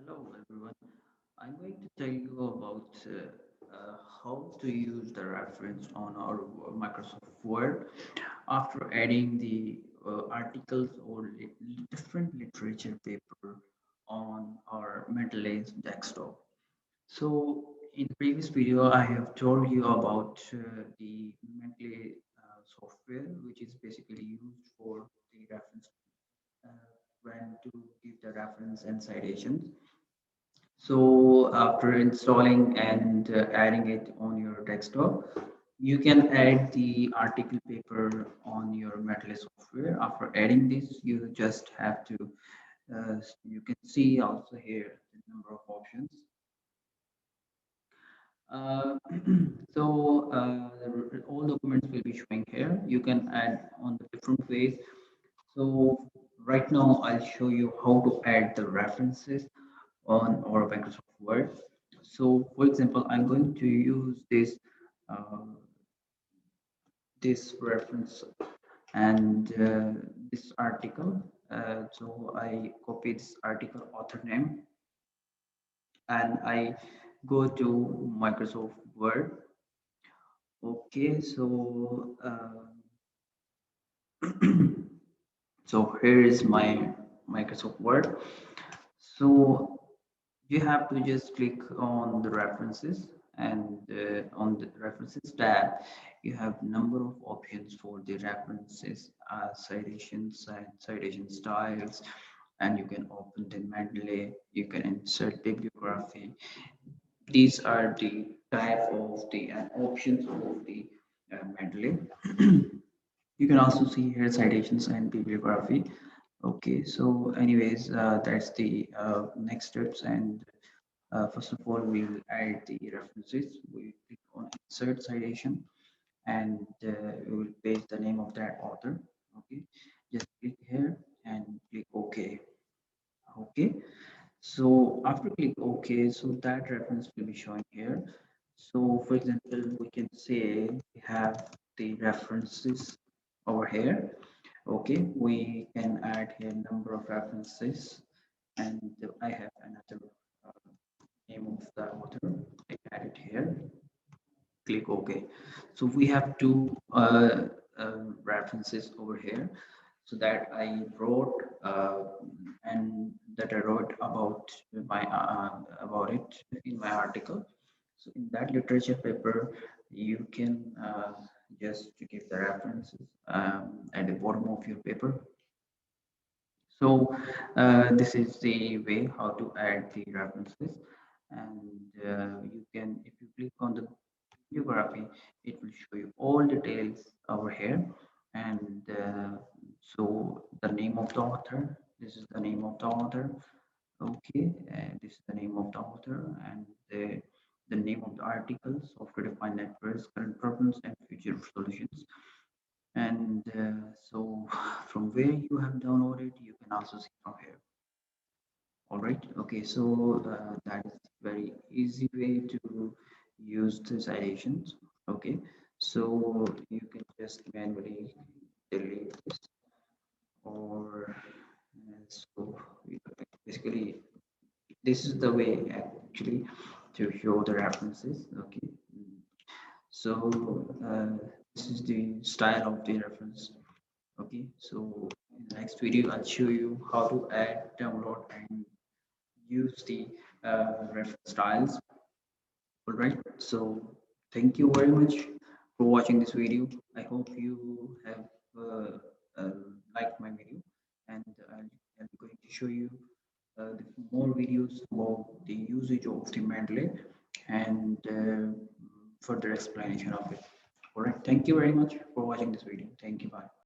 Hello everyone. I'm going to tell you about how to use the reference on our Microsoft Word after adding the articles or different literature paper on our Mendeley desktop. So in the previous video, I have told you about the Mendeley software, which is basically used for the reference uh, when to give the reference and citations. So after installing and adding it on your desktop, you can add the article paper on your Mendeley software. After adding this, you just have to, you can see also here the number of options. Uh, all documents will be showing here. You can add on the different ways. So right now I'll show you how to add the references on our Microsoft Word. So for example, I'm going to use uh, this reference and this article. So I copy this article author name and I go to Microsoft Word. Okay, so so here is my Microsoft Word. So you have to just click on the references and on the references tab you have number of options for the references, citations and citation styles, and you can open the Mendeley, you can insert bibliography. These are the type of the options of the Mendeley. You can also see here citations and bibliography. Okay, so anyways, that's the next steps. And first of all, we will add the references. We click on insert citation and we will paste the name of that author. Okay, just click here and click OK. Okay, so after click OK, so that reference will be showing here. So for example, we can say we have the references over here. Okay, we can add here number of references and I have another uh, name of the author. I add it here. Click OK. So we have two references over here. So that I wrote and that I wrote about it in my article. So in that literature paper, you can just give the references at the bottom of your paper. So this is the way how to add the references, and you can, if you click on the bibliography, it will show you all details over here, and so the name of the author. This is the name of the author. Okay, this is the name of the author and the name of the article, software defined networks, current problems and future solutions. And so from where you have downloaded, you can also see from here. All right. Okay. So that is very easy way to use the citations. Okay. So you can just manually delete this or so basically this is the way actually to show the references. Okay. So this is the style of the reference. Okay, so in the next video, I'll show you how to add, download, and use the reference styles. All right, so thank you very much for watching this video. I hope you have uh, liked my video, and I'm going to show you more videos about the usage of the Mendeley and further explanation of it. All right, thank you very much for watching this video. Thank you. Bye.